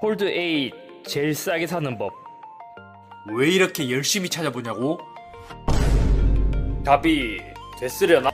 폴드 8 제일 싸게 사는 법. 왜 이렇게 열심히 찾아보냐고? 답이 됐으려나?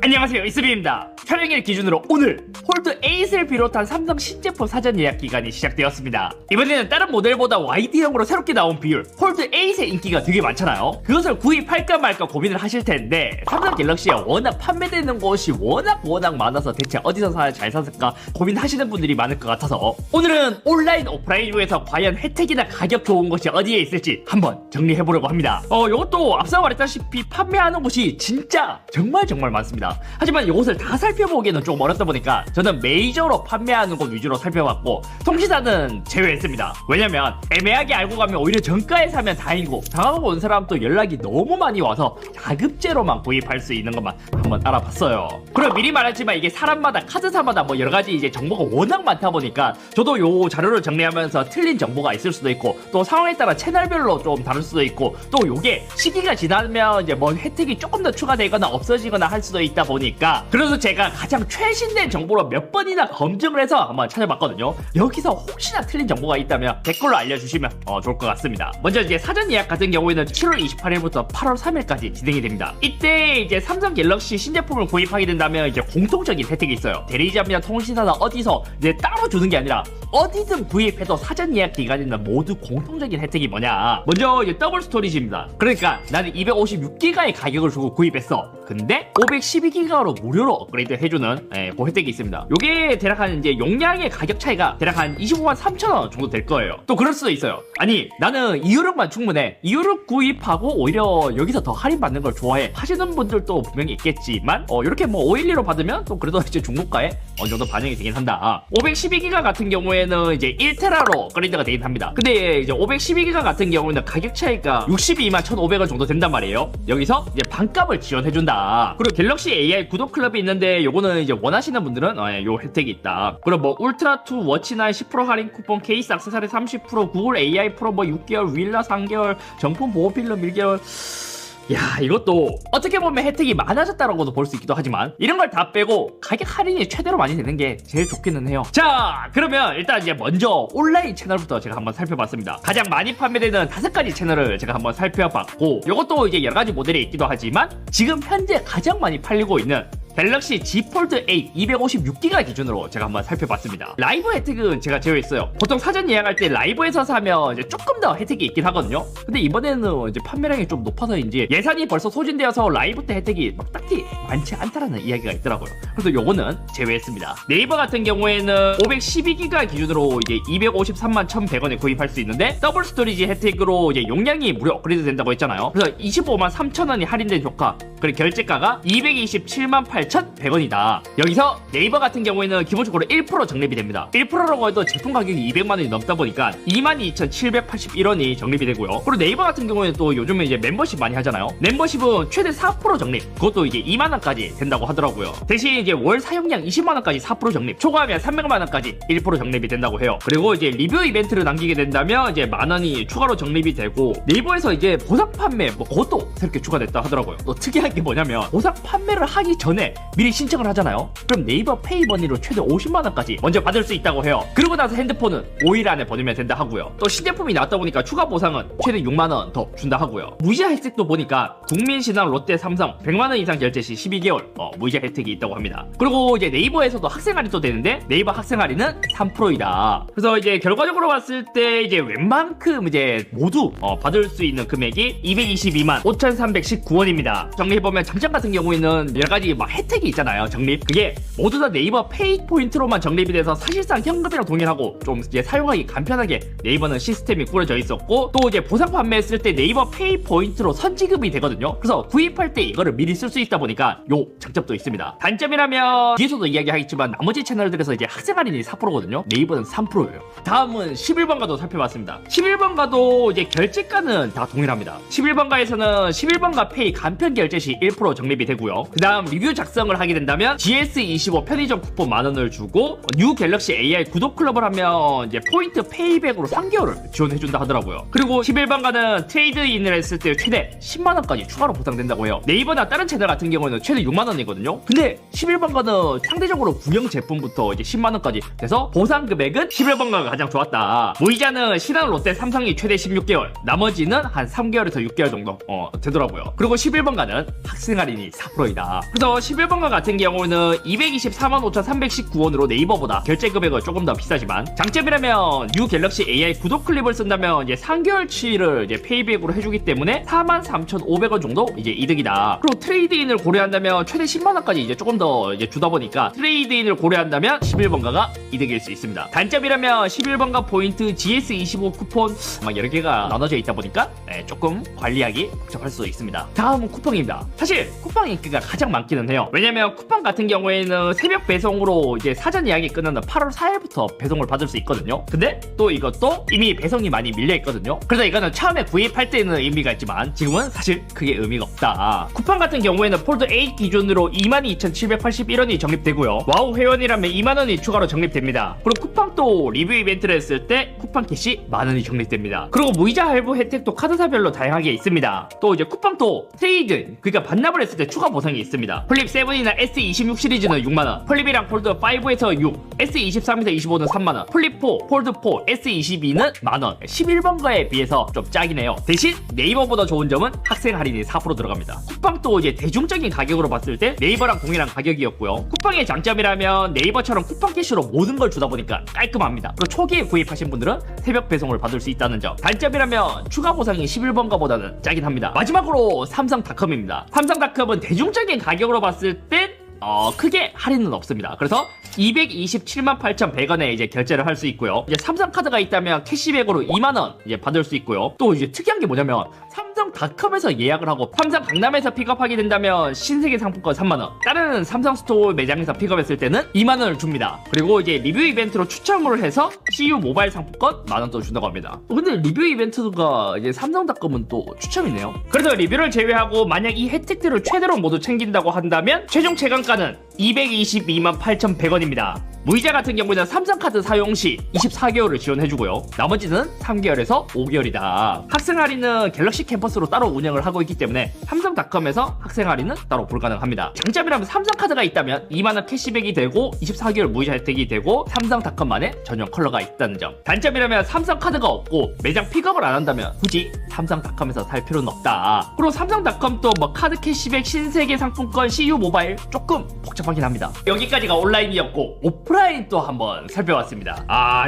안녕하세요, 이스비입니다. 촬영일 기준으로 오늘 폴드 8을 비롯한 삼성 신제품 사전 예약 기간이 시작되었습니다. 이번에는 다른 모델보다 YD형으로 새롭게 나온 비율 폴드 8의 인기가 되게 많잖아요. 그것을 구입할까 말까 고민을 하실 텐데 삼성 갤럭시가 워낙 판매되는 곳이 워낙 많아서 대체 어디서 사야 잘 샀을까 고민하시는 분들이 많을 것 같아서 오늘은 온라인 오프라인 중에서 과연 혜택이나 가격 좋은 곳이 어디에 있을지 한번 정리해보려고 합니다. 이것도 앞서 말했다시피 판매하는 곳이 진짜 정말 많습니다. 하지만 이곳을 다 살펴보기에는 조금 어렵다 보니까 저는 메이저로 판매하는 곳 위주로 살펴봤고 통신사는 제외했습니다. 왜냐면 애매하게 알고 가면 오히려 정가에 사면 다행이고 당하고 온 사람도 연락이 너무 많이 와서 가급제로만 구입할 수 있는 것만 한번 알아봤어요. 그리고 미리 말했지만 이게 사람마다 카드사마다 뭐 여러가지 이제 정보가 워낙 많다 보니까 저도 요 자료를 정리하면서 틀린 정보가 있을 수도 있고 또 상황에 따라 채널별로 좀 다를 수도 있고 또 요게 시기가 지나면 이제 뭐 혜택이 조금 더 추가되거나 없어지거나 할 수도 있다 보니까 그래서 제가 가장 최신된 정보로 몇 번이나 검증을 해서 한번 찾아봤거든요. 여기서 혹시나 틀린 정보가 있다면 댓글로 알려주시면 좋을 것 같습니다. 먼저 이제 사전 예약 같은 경우에는 7월 28일부터 8월 3일까지 진행이 됩니다. 이때 이제 삼성 갤럭시 신제품을 구입하게 된다면 이제 공통적인 혜택이 있어요. 대리점이나 통신사나 어디서 이제 따로 주는 게 아니라 어디든 구입해도 사전 예약 기간에는 모두 공통적인 혜택이 뭐냐? 먼저 이제 더블 스토리지입니다. 그러니까 나는 256기가의 가격을 주고 구입했어. 근데 512기가로 무료로 업그레이드 해주는 그 혜택이 있습니다. 요게 대략 한 이제 용량의 가격 차이가 대략 한 25만 3천원 정도 될 거예요. 또 그럴 수도 있어요. 아니 나는 256만 충분해. 256 구입하고 오히려 여기서 더 할인 받는 걸 좋아해 하시는 분들도 분명히 있겠지만 이렇게 뭐 512로 받으면 또 그래도 이제 중고가에 어느 정도 반영이 되긴 한다. 512기가 같은 경우에는 이제 1테라로 업그레이드가 되긴 합니다. 근데 이제 512기가 같은 경우에는 가격 차이가 62만 1,500원 정도 된단 말이에요. 여기서 이제 반값을 지원해준다. 그리고 갤럭시 AI 구독 클럽이 있는데 요거는 이제 원하시는 분들은 요 혜택이 있다. 그리고 뭐 울트라2 워치9 10% 할인 쿠폰, 케이스 액세서리 30%, 구글 AI 프로 뭐 6개월, 윌라 3개월, 정품 보호 필름 1개월. 야, 이것도 어떻게 보면 혜택이 많아졌다라고도 볼 수 있기도 하지만 이런 걸 다 빼고 가격 할인이 최대로 많이 되는 게 제일 좋기는 해요. 자, 그러면 일단 이제 먼저 온라인 채널부터 제가 한번 살펴봤습니다. 가장 많이 판매되는 5가지 채널을 제가 한번 살펴봤고 이것도 이제 여러가지 모델이 있기도 하지만 지금 현재 가장 많이 팔리고 있는 갤럭시 Z 폴드 8 256기가 기준으로 제가 한번 살펴봤습니다. 라이브 혜택은 제가 제외했어요. 보통 사전 예약할 때 라이브에서 사면 이제 조금 더 혜택이 있긴 하거든요. 근데 이번에는 이제 판매량이 좀 높아서인지 예산이 벌써 소진되어서 라이브 때 혜택이 막 딱히 많지 않다라는 이야기가 있더라고요. 그래서 요거는 제외했습니다. 네이버 같은 경우에는 512기가 기준으로 이제 253만 1,100원에 구입할 수 있는데 더블 스토리지 혜택으로 이제 용량이 무료 업그레이드 된다고 했잖아요. 그래서 25만 3천원이 할인된 효과, 그리고 결제가가 227만 8,100원이다. 여기서 네이버 같은 경우에는 기본적으로 1% 적립이 됩니다. 1%라고 해도 제품 가격이 200만원이 넘다 보니까 22,781원이 적립이 되고요. 그리고 네이버 같은 경우에는 또 요즘에 이제 멤버십 많이 하잖아요. 멤버십은 최대 4% 적립, 그것도 이제 2만원까지 된다고 하더라고요. 대신 이제 월 사용량 20만원까지 4% 적립, 초과하면 300만원까지 1% 적립이 된다고 해요. 그리고 이제 리뷰 이벤트를 남기게 된다면 이제 만원이 추가로 적립이 되고 네이버에서 이제 보상 판매 뭐 그것도 새롭게 추가됐다 하더라고요. 또 특이한 게 뭐냐면 보상 판매를 하기 전에 미리 신청을 하잖아요. 그럼 네이버 페이머니로 최대 50만원까지 먼저 받을 수 있다고 해요. 그리고 나서 핸드폰은 5일 안에 보내면 된다 하고요. 또 신제품이 나왔다 보니까 추가 보상은 최대 6만원 더 준다 하고요. 무이자 혜택도 보니까 국민신한, 롯데, 삼성 100만원 이상 결제 시 12개월 무이자 혜택이 있다고 합니다. 그리고 이제 네이버에서도 학생 할인도 되는데 네이버 학생 할인은 3%이다. 그래서 이제 결과적으로 봤을 때 이제 웬만큼 이제 모두 받을 수 있는 금액이 222만 5,319원입니다. 정리해보면 장점 같은 경우에는 여러가지 막 혜택이 있잖아요. 적립, 그게 모두 다 네이버 페이 포인트로만 적립이 돼서 사실상 현금이랑 동일하고 좀 이제 사용하기 간편하게 네이버는 시스템이 꾸려져 있었고 또 이제 보상 판매했을 때 네이버 페이 포인트로 선지급이 되거든요. 그래서 구입할 때 이거를 미리 쓸 수 있다 보니까 요 장점도 있습니다. 단점이라면 뒤에서도 이야기하겠지만 나머지 채널들에서 이제 학생 할인이 4%거든요. 네이버는 3%예요. 다음은 11번가도 살펴봤습니다. 11번가도 이제 결제가는 다 동일합니다. 11번가에서는 11번가 페이 간편 결제 시 1% 적립이 되고요. 그 다음 리뷰 작성 작성을 하게 된다면 GS25 편의점 쿠폰 만원을 주고 뉴 갤럭시 AI 구독 클럽을 하면 이제 포인트 페이백으로 3개월을 지원해준다 하더라고요. 그리고 11번가는 트레이드인을 했을 때 최대 10만원까지 추가로 보상된다고 해요. 네이버나 다른 채널 같은 경우에는 최대 6만원이거든요. 근데 11번가는 상대적으로 구형 제품부터 이제 10만원까지 돼서 보상 금액은 11번가가 가장 좋았다. 무이자는 신한 롯데 삼성이 최대 16개월, 나머지는 한 3개월에서 6개월 정도 되더라고요. 그리고 11번가는 학생 할인이 4%이다. 그래서 11번가 같은 경우는 224만 5,319원으로 네이버보다 결제 금액은 조금 더 비싸지만 장점이라면 뉴 갤럭시 AI 구독 클립을 쓴다면 이제 3개월치를 이제 페이백으로 해주기 때문에 43,500원 정도 이제 이득이다. 그리고 트레이드인을 고려한다면 최대 10만원까지 이제 조금 더 이제 주다 보니까 트레이드인을 고려한다면 11번가가 이득일 수 있습니다. 단점이라면 11번가 포인트 GS25 쿠폰 막 여러 개가 나눠져 있다 보니까 조금 관리하기 복잡할 수 있습니다. 다음은 쿠팡입니다. 사실 쿠팡 인기가 가장 많기는 해요. 왜냐면 쿠팡 같은 경우에는 새벽 배송으로 이제 사전 예약이 끝나는 8월 4일부터 배송을 받을 수 있거든요. 근데 또 이것도 이미 배송이 많이 밀려 있거든요. 그래서 이거는 처음에 구입할 때는 의미가 있지만 지금은 사실 크게 의미가 없다. 쿠팡 같은 경우에는 폴드 8 기준으로 22,781원이 적립되고요. 와우 회원이라면 2만원이 추가로 적립됩니다. 그리고 쿠팡 또 리뷰 이벤트를 했을 때 쿠팡 캐시 만원이 적립됩니다. 그리고 무이자 할부 혜택도 카드사별로 다양하게 있습니다. 또 이제 쿠팡 또 트레이드, 그러니까 반납을 했을 때 추가 보상이 있습니다. 폴립 7이나 S26 시리즈는 6만원, 폴립이랑 폴드 5에서 6, S23에서 25는 3만원, 폴립 4, 폴드 4, S22는 만원. 11번가에 비해서 좀 짜긴 해요. 대신 네이버보다 좋은 점은 학생 할인이 4% 들어갑니다. 쿠팡도 이제 대중적인 가격으로 봤을 때 네이버랑 동일한 가격이었고요. 쿠팡의 장점이라면 네이버처럼 쿠팡 캐시로 모든 걸 주다 보니까 깔끔합니다. 그리고 초기에 구입하신 분들은 새벽 배송을 받을 수 있다는 점. 단점이라면 추가 보상이 11번가보다는 짜긴 합니다. 마지막으로 삼성닷컴입니다. 삼성닷컴은 대중적인 가격으로 봤을 땐 크게 할인은 없습니다. 그래서 227만 8,100원에 이제 결제를 할 수 있고요. 이제 삼성카드가 있다면 캐시백으로 2만원 이제 받을 수 있고요. 또 이제 특이한 게 뭐냐면 삼성닷컴에서 예약을 하고 삼성 강남에서 픽업하게 된다면 신세계 상품권 3만원, 다른 삼성 스토어 매장에서 픽업했을 때는 2만원을 줍니다. 그리고 이제 리뷰 이벤트로 추첨을 해서 CU 모바일 상품권 만원 또 준다고 합니다. 근데 리뷰 이벤트가 이제 삼성닷컴은 또 추첨이네요. 그래서 리뷰를 제외하고 만약 이 혜택들을 최대로 모두 챙긴다고 한다면 최종 체감가는 222만 8,100원입니다. 무이자 같은 경우에는 삼성카드 사용 시 24개월을 지원해주고요. 나머지는 3개월에서 5개월이다. 학생 할인은 갤럭시 캠퍼스로 따로 운영을 하고 있기 때문에 삼성닷컴에서 학생 할인은 따로 불가능합니다. 장점이라면 삼성카드가 있다면 2만원 캐시백이 되고 24개월 무이자 혜택이 되고 삼성닷컴만의 전용 컬러가 있다는 점. 단점이라면 삼성카드가 없고 매장 픽업을 안 한다면 굳이 삼성닷컴에서 살 필요는 없다. 그리고 삼성닷컴 또 뭐 카드 캐시백, 신세계 상품권, CU 모바일 조금 복잡하긴 합니다. 여기까지가 온라인이었고 오프라인 또 한번 살펴봤습니다.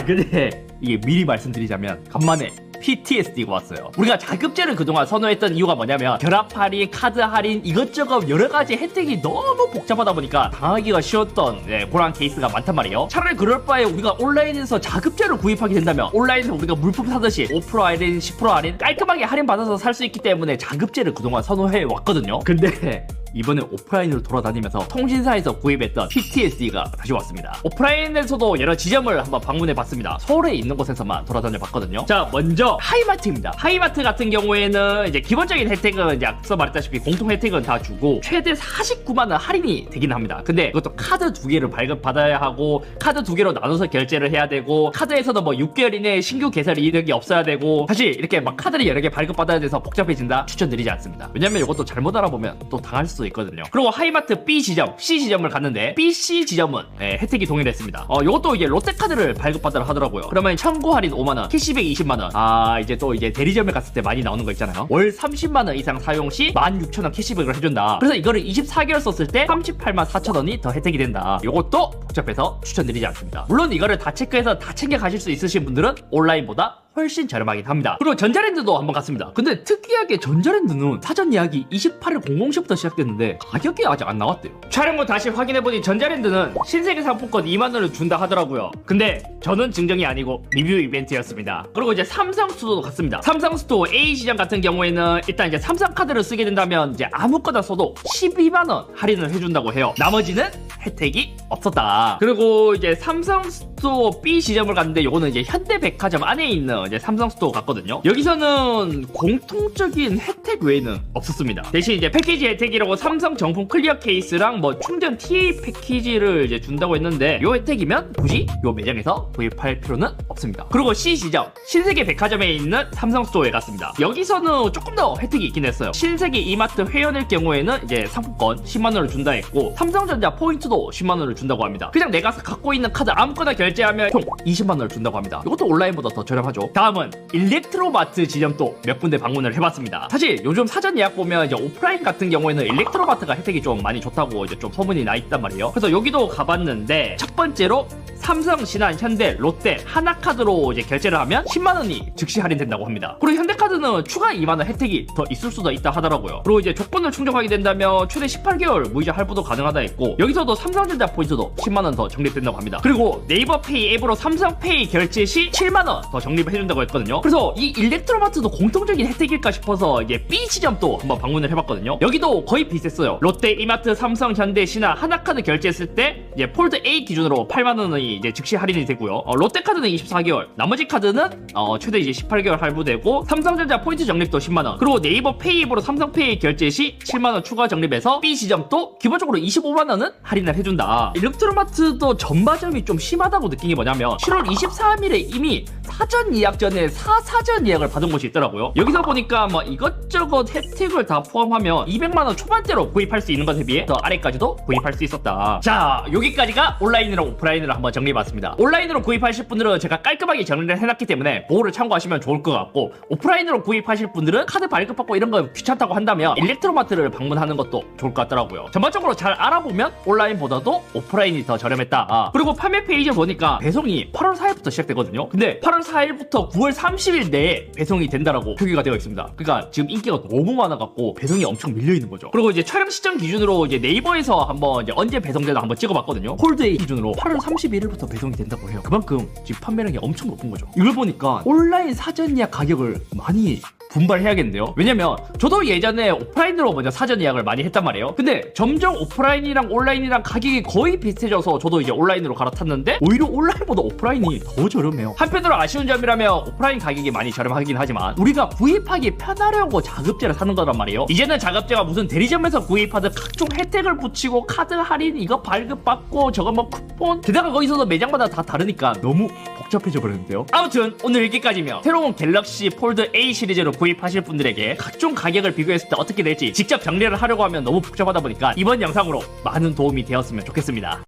근데 이게 미리 말씀드리자면 간만에 PTSD가 왔어요. 우리가 자급제를 그동안 선호했던 이유가 뭐냐면 결합 할인, 카드 할인 이것저것 여러가지 혜택이 너무 복잡하다 보니까 당하기가 쉬웠던 그런 케이스가 많단 말이에요. 차라리 그럴 바에 우리가 온라인에서 자급제를 구입하게 된다면 온라인에서 우리가 물품 사듯이 5% 할인, 10% 할인 깔끔하게 할인 받아서 살 수 있기 때문에 자급제를 그동안 선호해 왔거든요. 근데 이번에 오프라인으로 돌아다니면서 통신사에서 구입했던 PTSD가 다시 왔습니다. 오프라인에서도 여러 지점을 한번 방문해봤습니다. 서울에 있는 곳에서만 돌아다녀봤거든요. 자, 먼저 하이마트입니다. 하이마트 같은 경우에는 이제 기본적인 혜택은 이제 앞서 말했다시피 공통 혜택은 다 주고 최대 49만원 할인이 되긴 합니다. 근데 그것도 카드 2개를 발급받아야 하고 카드 2개로 나눠서 결제를 해야 되고 카드에서도 뭐 6개월 이내에 신규 개설 이력이 없어야 되고 사실 이렇게 막 카드를 여러 개 발급받아야 돼서 복잡해진다? 추천드리지 않습니다. 왜냐면 이것도 잘못 알아보면 또 당할 수 있거든요. 그리고 하이마트 B 지점, C 지점을 갔는데 B, C 지점은 혜택이 동일했습니다. 이것도 이제 롯데카드를 발급받으라 하더라고요. 그러면 청구 할인 5만원, 캐시백 20만원. 이제 또 이제 대리점에 갔을 때 많이 나오는 거 있잖아요. 월 30만원 이상 사용 시 16,000원 캐시백을 해준다. 그래서 이거를 24개월 썼을 때 38만 4천원이 더 혜택이 된다. 이것도 복잡해서 추천드리지 않습니다. 물론 이거를 다 체크해서 다 챙겨 가실 수 있으신 분들은 온라인보다 훨씬 저렴하긴 합니다. 그리고 전자랜드도 한번 갔습니다. 근데 특이하게 전자랜드는 사전 예약이 28일 00시부터 시작됐는데 가격이 아직 안 나왔대요. 촬영 후 다시 확인해보니 전자랜드는 신세계 상품권 2만원을 준다 하더라고요. 근데 저는 증정이 아니고 리뷰 이벤트였습니다. 그리고 이제 삼성스토어도 갔습니다. 삼성스토어 A 시장 같은 경우에는 일단 이제 삼성카드를 쓰게 된다면 이제 아무거나 써도 12만원 할인을 해준다고 해요. 나머지는 혜택이 없었다. 그리고 이제 삼성스토어 스토어 B 지점을 갔는데 요거는 이제 현대백화점 안에 있는 이제 삼성 스토어 갔거든요. 여기서는 공통적인 혜택 외에는 없었습니다. 대신 이제 패키지 혜택이라고 삼성 정품 클리어 케이스랑 뭐 충전 TA 패키지를 이제 준다고 했는데 요 혜택이면 굳이 요 매장에서 구입할 필요는 없습니다. 그리고 C 지점 신세계 백화점에 있는 삼성 스토어에 갔습니다. 여기서는 조금 더 혜택이 있긴 했어요. 신세계 이마트 회원일 경우에는 이제 상품권 10만원을 준다 했고 삼성전자 포인트도 10만원을 준다고 합니다. 그냥 내가 갖고 있는 카드 아무거나 결제하면 총 20만원을 준다고 합니다. 이것도 온라인보다 더 저렴하죠. 다음은 일렉트로마트 지점도 몇 군데 방문을 해봤습니다. 사실 요즘 사전 예약 보면 이제 오프라인 같은 경우에는 일렉트로마트가 혜택이 좀 많이 좋다고 이제 좀 소문이 나 있단 말이에요. 그래서 여기도 가봤는데 첫 번째로 삼성, 신한, 현대, 롯데, 하나카드로 이제 결제를 하면 10만원이 즉시 할인된다고 합니다. 그리고 현대카드는 추가 2만원 혜택이 더 있을 수도 있다 하더라고요. 그리고 이제 조건을 충족하게 된다면 최대 18개월 무이자 할부도 가능하다 했고 여기서도 삼성전자 포인트도 10만원 더 적립된다고 합니다. 그리고 네이버페이 앱으로 삼성페이 결제 시 7만원 더 적립해준다고 했거든요. 그래서 이 일렉트로마트도 공통적인 혜택일까 싶어서 이제 B 지점도 한번 방문을 해봤거든요. 여기도 거의 비슷했어요. 롯데, 이마트, 삼성, 현대, 신한, 하나카드 결제했을 때 이제 폴드 A 기준으로 8만원이 이제 즉시 할인이 되고요. 롯데카드는 24개월, 나머지 카드는 최대 이제 18개월 할부되고 삼성전자 포인트 적립도 10만원, 그리고 네이버 페이 앱으로 삼성페이 결제 시 7만원 추가 적립해서 B 지점도 기본적으로 25만원은 할인을 해준다. 일렉트로마트도 전바점이 좀 심하다고 느낀 게 뭐냐면 7월 23일에 이미 사전 예약 전에 사전 예약을 받은 곳이 있더라고요. 여기서 보니까 뭐 이것저것 혜택을 다 포함하면 200만원 초반대로 구입할 수 있는 것에 비해 더 아래까지도 구입할 수 있었다. 자, 여기까지가 온라인이랑 오프라인으로 한번 정리해봤습니다. 온라인으로 구입하실 분들은 제가 깔끔하게 정리를 해놨기 때문에 그거를 참고하시면 좋을 것 같고, 오프라인으로 구입하실 분들은 카드 발급받고 이런 거 귀찮다고 한다면 일렉트로마트를 방문하는 것도 좋을 것 같더라고요. 전반적으로 잘 알아보면 온라인보다도 오프라인이 더 저렴했다. 그리고 판매 페이지를 보니까 배송이 8월 4일부터 시작되거든요. 근데 8월 4일부터 9월 30일 내에 배송이 된다라고 표기가 되어 있습니다. 그러니까 지금 인기가 너무 많아갖고 배송이 엄청 밀려있는 거죠. 그리고 이제 촬영 시점 기준으로 이제 네이버에서 한번 이제 언제 배송되나 한번 찍어봤거든요. 홀드에이 기준으로 8월 31일부터 배송이 된다고 해요. 그만큼 지금 판매량이 엄청 높은 거죠. 이걸 보니까 온라인 사전 예약 가격을 많이 분발해야겠는데요. 왜냐면 저도 예전에 오프라인으로 먼저 사전 예약을 많이 했단 말이에요. 근데 점점 오프라인이랑 온라인이랑 가격이 거의 비슷해져서 저도 이제 온라인으로 갈아탔는데 오히려 온라인보다 오프라인이 더 저렴해요. 한편으로 아쉬운 점이라면 오프라인 가격이 많이 저렴하긴 하지만 우리가 구입하기 편하려고 자급제를 사는 거란 말이에요. 이제는 자급제가 무슨 대리점에서 구입하듯 각종 혜택을 붙이고 카드 할인 이거 발급받고 저거 뭐 쿠폰, 게다가 거기서도 매장마다 다 다르니까 너무 복잡해져 버렸는데요. 아무튼 오늘 여기까지면 새로운 갤럭시 폴드 A 시리즈로 구입하실 분들에게 각종 가격을 비교했을 때 어떻게 될지 직접 정리를 하려고 하면 너무 복잡하다 보니까 이번 영상으로 많은 도움이 되었으면 좋겠습니다.